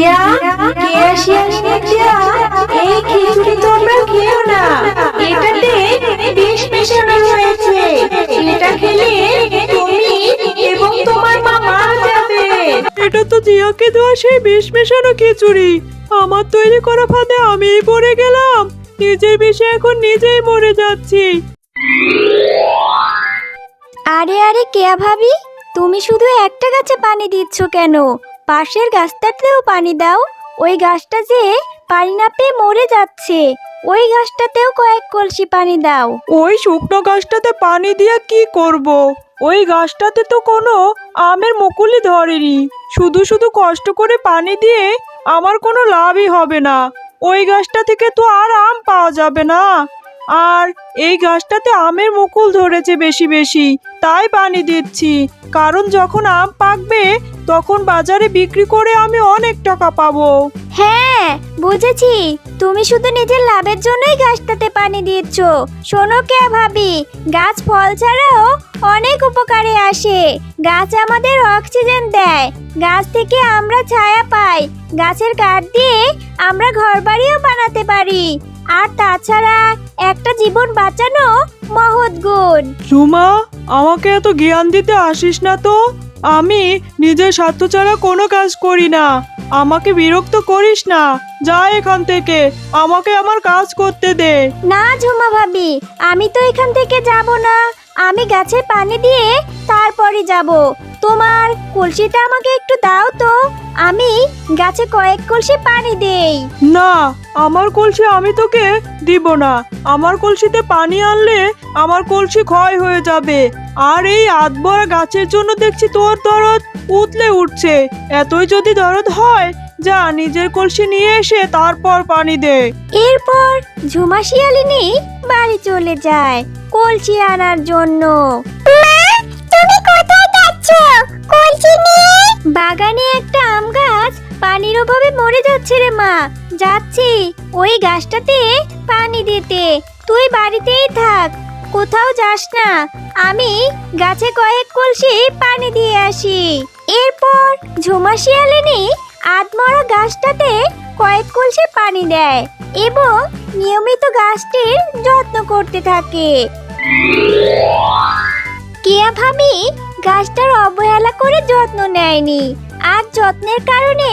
টিয়া, কেয়া শিয়ালিনী টিয়া, এই খিচুড়ি তোমরা খেও না। এটাতে বিষ মেশানো হয়েছে। এটা খেলে তুমি এবং তোমার মা মারা যাবে। এটা তো জিয়াকে দেওয়া সেই বিষ মেশানো খিচুড়ি। আমার তৈরি করা ফাঁদে আমিই পড়ে গেলাম। নিজের বিষে এখন নিজেই মরে যাচ্ছি। আরে আরে কেয়া ভাবি, তুমি শুধু একটা গাছে পানি দিচ্ছ কেন? পাশের গাছটাতেও পানি দাও। ওই গাছটা যে পানি না পেয়ে মরে যাচ্ছে, ওই গাছটাতেও কয়েক কলসি পানি দাও। ওই শুকনো গাছটাতে পানি দিয়ে কি করব? ওই গাছটাতে তো কোনো আমের মুকুলই ধরেনি। শুধু শুধু কষ্ট করে পানি দিয়ে আমার কোনো লাভই হবে না। ওই গাছটা থেকে তো আর আম পাওয়া যাবে না। আর এই গাছটাতে আমের মুকুল ধরেছে বেশি বেশি, তাই পানি দিচ্ছি। কারণ যখন আম পাকবে তখন বাজারে বিক্রি করে আমি অনেক টাকা পাবো। হ্যাঁ বুঝেছি, তুমি শুধু নিজের লাভের জন্যই গাছটাতে পানি দিচ্ছ। শোনো কেয়া ভাবি, গাছ ফল ছাড়াও অনেক উপকারে আসে। গাছ আমাদের অক্সিজেন দেয়, গাছ থেকে আমরা ছায়া পাই, গাছের কাঠ দিয়ে আমরা ঘরবাড়িও বানাতে পারি। আর তাছাড়া একটা জীবন বাঁচানো মহৎ গুণ। ঝুমা, আমাকে এত জ্ঞান দিতে আসিস না তো। আমি নিজের স্বার্থ ছাড়া কোনো কাজ করি না। আমাকে বিরক্ত করিস না। যা এখান থেকে, আমাকে আমার কাজ করতে দে। না ঝুমা ভাবি, আমি তো এখান থেকে যাব না। আমি গাছে পানি দিয়ে তারপরে যাব। তোমার কলসিটা আমাকে একটু দাও তো, আমি গাছে কয়েক কলসি পানি দেই। না, আমার কলসি আমি তোকে দিব না। আমার কলসিতে পানি আনলে আমার কলসি ক্ষয় হয়ে যাবে। আর এই আধবড়া গাছের জন্য দেখছি তোর দরদ উতলে উঠছে। এতই যদি দরদ হয়, যা নিজের কলসি নিয়ে এসে তারপর পানি দে। এরপর ঝুমা শিয়ালিনী বাড়ি চলে যায় কলসি আনার জন্য। তুমি কোথায় যাচ্ছ কলসি নিয়ে? বাগানে একটা আম গাছ পানির অভাবে মরে যাচ্ছে রে মা। যাচ্ছি ওই গাছটাতে পানি দিতে। তুই বাড়িতেই থাক, কোথাও যাস না। আমি গাছে কয়েক কলসি পানি দিয়ে আসি। এরপর ঝুমা শিয়ালিনী আধমরা গাছটাতে কয়েক কলসি পানি দেয় এবং নিয়মিত গাছটির যত্ন করতে থাকে। কেয়া ভাবি গাছটার অবহেলা করে যত্ন নেয়নি, আর যত্নের কারণে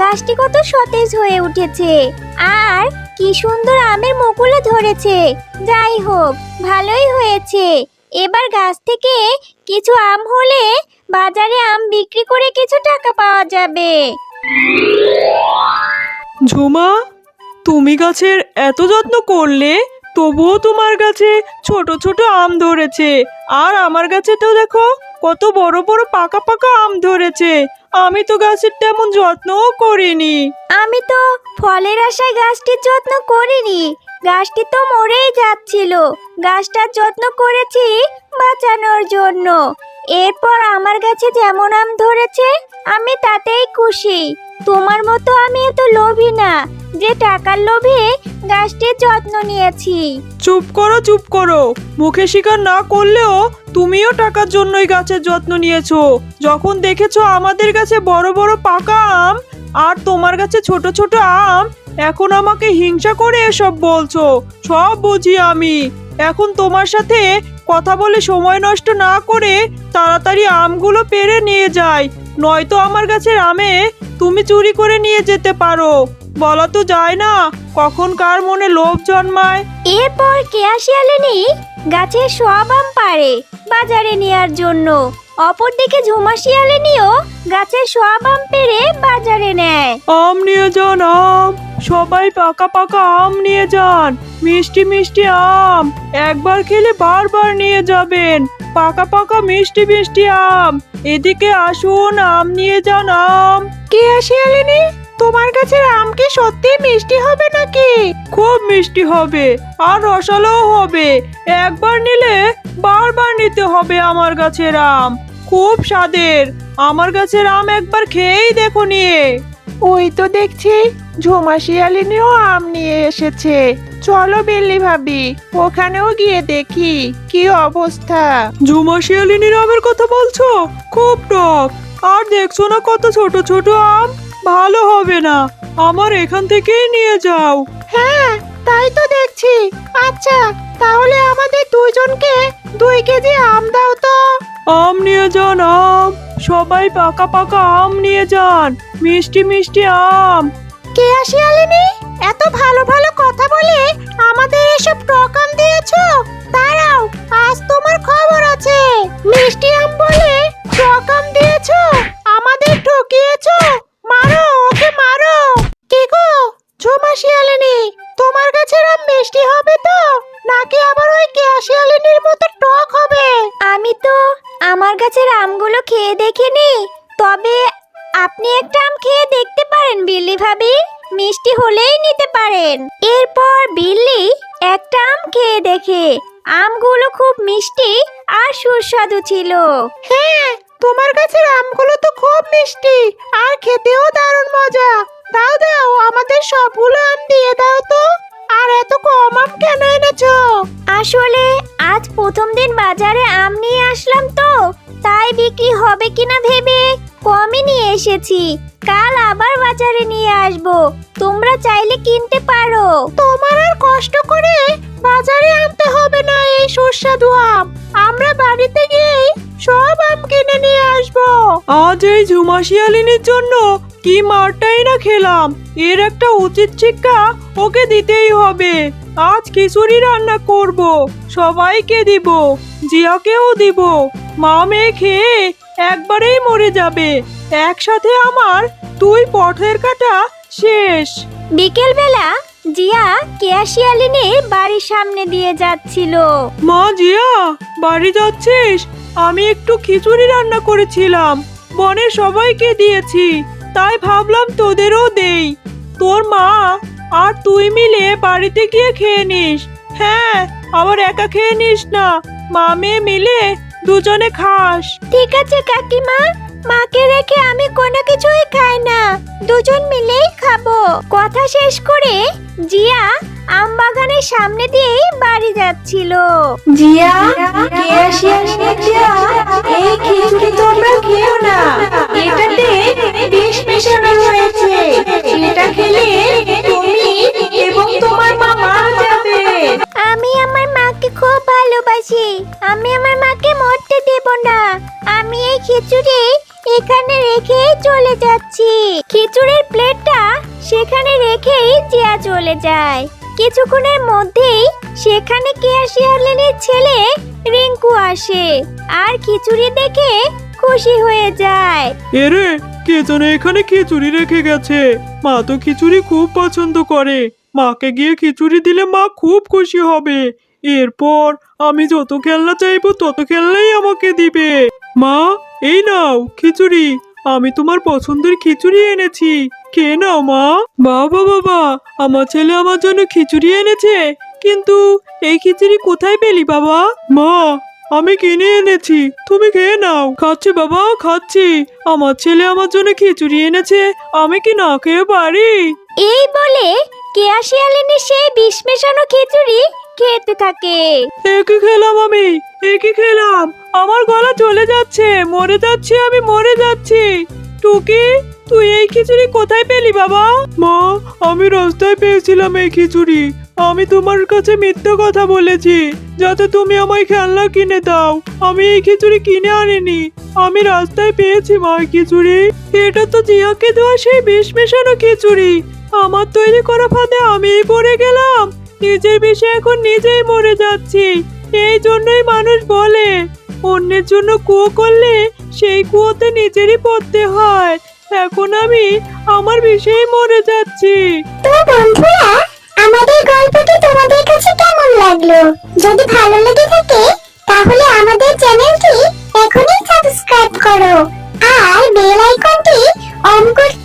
গাছটি কত সতেজ হয়ে উঠেছে। আর কি সুন্দর আমের মুকুলও ধরেছে। যাই হোক, ভালোই হয়েছে। এবার গাছ থেকে কিছু আম হলে বাজারে আম বিক্রি করে কিছু টাকা পাওয়া যাবে। ঝুমা, তুমি গাছের এত যত্ন করলে, তবুও তোমার গাছে ছোট ছোট আম ধরেছে। আর আমার গাছে তো দেখো কত বড় বড় পাকা পাকা আম ধরেছে। আমি তো গাছের তেমন যত্নও করিনি। আমি তো ফলের আশায় গাছটির যত্ন করিনি, গাছটি তো মরেই যাচ্ছিল। গাছটার যত্ন করেছি বাঁচানোর জন্য। এরপর আমার গাছে যেমন আম ধরেছে আমি তাতেই খুশি। তোমার মতো আমি এত লোভী না যে টাকার লোভে গাছটির যত্ন নিয়েছি। চুপ করো, চুপ করো। মুখে স্বীকার না করলেও তুমিও টাকার জন্যই গাছের যত্ন নিয়েছো। যখন দেখেছো আমাদের গাছে বড় বড় পাকা আম আর তোমার গাছে ছোট ছোট আম, এখন আমাকে হিংসা করে এসব বলছো। সব বুঝি আমি। এখন তোমার সাথে কথা বলে সময় নষ্ট না করে তাড়াতাড়ি আমগুলো পেড়ে নিয়ে যাই, নয়তো আমার গাছের আমে তুমি চুরি করে নিয়ে যেতে পারো। বলা তো যায় না কখন কার মনে লোভ জন্মায়। এরপর কেয়া শিয়ালিনী গাছের সব আম পাড়ে বাজারে নেয়ার জন্য। অপরদিকে ঝুমা শিয়ালিনীও গাছের সব আম পেড়ে বাজারে নেয়। আম নিয়ে যান, আম। সবাই পাকা পাকা আম নিয়ে যান। মিষ্টি মিষ্টি আম, একবার খেলে বারবার নিয়ে যাবেন। পাকা পাকা মিষ্টি মিষ্টি আম। এদিকে আসুন, আম নিয়ে যান, আম। কে শিয়ালিনী, তোমার গাছের আম কি সত্যি মিষ্টি হবে নাকি? খুব মিষ্টি হবে, আর রসালোও হবে। একবার নিলে বারবার নিতে হবে আমার গাছের আম। খুব স্বাদের। আমার গাছের আম একবার খেয়েই দেখো নিয়ে। ওই তো দেখছি ঝুমা শিয়ালিনীও আম নিয়ে এসেছে। চলো বেলি ভাবি, ওখানেও গিয়ে দেখি কি অবস্থা। ঝুমা শিয়ালিনীর আমের কথা বলছো? খুব টক। আর দেখছো না কত ছোট ছোট আম। ভালো হবে না। আমার এখান থেকেই নিয়ে যাও। হ্যাঁ, তাই তো দেখছি। আচ্ছা, তাহলে আমাদের দুইজনকে 2 কেজি আম দাও তো। আম নিয়ে যান, আম। সবাই পাকা পাকা আম নিয়ে যান, মিষ্টি মিষ্টি আম। কেয়া শিয়ালিনী, এত ভালো ভালো কথা বলে আমাদের এসব টক আম দিয়েছো? দাঁড়াও, আজ তোমার খবর আছে। মিষ্টি আম বলে টক আম দিয়েছো, আমাদের ঠকিয়েছো। মারো ওকে, মারো। কি গো ঝুমা শিয়ালিনী, তোমার গাছের আম মিষ্টি হবে তো, নাকি আবার ওই কেয়া শিয়ালিনীর মতো টক হবে? আমি তো আমার গাছের আমগুলো খেয়ে দেখিনি, তবে আপনি একটা আম খেয়ে দেখতে পারেন বিল্লি ভাবি, মিষ্টি হলেই নিতে পারেন। এরপর বিল্লি একটা আম খেয়ে দেখে আমগুলো খুব মিষ্টি আর সুস্বাদু ছিল। হ্যাঁ, তোমার গাছের আমগুলো তো খুব মিষ্টি আর খেতেও দারুণ মজা। দাও দাও, আমাদের সবগুলো আম দিয়ে দাও তো। আর এত কম আম কেন এনেছো? আসলে আজ প্রথম দিন বাজারে আম নিয়ে আসলাম তো, তাই বিক্রি হবে কিনা ভেবে কমই নিয়ে এসেছি। কাল আবার বাজারে নিয়ে আসবো, তোমরা চাইলে কিনতে পারো। তোমার আর কষ্ট করে বাজারে আনতে হবে না এই সুস্বাদু আম। আমরা বাড়িতে গিয়েই সব আম কিনে নিয়ে আসবো। আজ এই ঝুমা শিয়ালিনীর জন্য কি মারটাই না খেলাম। এর একটা উচিত শিক্ষা ওকে দিতেই হবে। আজ খিচুড়ি রান্না করব, সবাইকে দিব, জিয়াকেও দিব। মা মেয়ে খেয়ে একবারেই মরে যাবে। একসাথে আমার 2 পথের কাটা শেষ। বিকেলবেলা জিয়া কেয়া শিয়ালিনীর বাড়ির সামনে দিয়ে যাচ্ছিল। মা, জিয়া বাড়ি যাচ্ছিস? আমি একটু খিচুড়ি রান্না করেছিলাম, বনের সবাইকে দিয়েছি, তাই ভাবলাম তোদেরও দেই। তোর মা আর তুই মিলে বাড়িতে গিয়ে খেয়ে নিস। হ্যাঁ, আবার একা খেয়ে নিস না, মা মেয়ে মিলে দুজনে খাস। ঠিক আছে কাকিমা, মাকে রেখে আমি কোনো কিছুই খাই না, দুজন মিলেই খাবো। কথা শেষ করে জিয়া আম বাগানের সামনে দিয়েই বাড়ি যাচ্ছিল। জিয়া, কেয়া শিয়ালিনী জিয়া, এই খিচুড়ি তোমরা খেও না। এটাতে বিষ মেশানো হয়েছে। এটা খেলে তুমি এবং তোমার মা মারা যাবে। আমি আমার মাকে খুব ভালোবাসি, আমি আমার মাকে মরতে দেব না। আমি এই খিচুড়ি এখানে রেখেই চলে যাচ্ছি। খিচুড়ির প্লেটটা সেখানে রেখেই জিয়া চলে যায়। কিছুক্ষণের মধ্যেই সেখানে কেয়া শিয়ালিনীর ছেলে রিঙ্কু আসে আর খিচুড়ি দেখে খুশি হয়ে যায়। এরে, কে যেন এখানে খিচুড়ি রেখে গেছে। মা তো খিচুড়ি খুব পছন্দ করে, মাকে গিয়ে খিচুড়ি দিলে মা খুব খুশি হবে। এরপর আমি যত খেলনা চাইবো তত খেলনাই আমাকে দিবে। মা, এই নাও খিচুড়ি, আমি তোমার পছন্দের খিচুড়ি এনেছি, খেয়ে নাও মা। বাবা বাবা, আমার ছেলে আমার জন্য খিচুড়ি এনেছে, কিন্তু এই খিচুড়ি কোথায় পেলি বাবা? মা, আমি কিনে এনেছি, তুমি খেয়ে নাও। খাচ্ছি বাবা, খাচ্ছি। আমার ছেলে আমার জন্য খিচুড়ি এনেছে, আমি কি না খেয়ে পারি? এই বলে কেয়া শিয়ালিনী সেই বিষ মেশানো খিচুড়ি খেতে থাকে। একই খেলাম আমি, একই খেলাম। আমার গলা চলে যাচ্ছে, মরে যাচ্ছি, আমি মরে যাচ্ছি। টুকি, তুই এই খিচুড়ি কোথায় পেলি বাবা? মা, আমি রাস্তায় পেয়েছিলাম এই খিচুড়ি। আমি তোমার কাছে মিথ্যা কথা বলেছি যাতে তুমি আমায় খেলনা কিনে দাও। আমি এই খিচুড়ি কিনে আনিনি, আমি রাস্তায় পেয়েছি মা এই খিচুড়ি। এটা তো জিয়াকে দেওয়া সেই বিষ মেশানো খিচুড়ি। আমার তৈরি করা ফাঁদে আমিই পড়ে গেলাম, নিজের বিষে এখন নিজেই মরে যাচ্ছি। এই জন্যই মানুষ বলে, অন্যের জন্য কুয়ো করলে সেই কুয়োতে নিজেরই পড়তে হয়। এখন আমি আমার বিষেই মরে যাচ্ছি। তো বন্ধুরা, আমাদের গল্পটি তোমাদের কাছে কেমন লাগলো? যদি ভালো লেগে থাকে তাহলে আমাদের চ্যানেলটি এখনই সাবস্ক্রাইব করো আর বেল আইকনটি অন করতে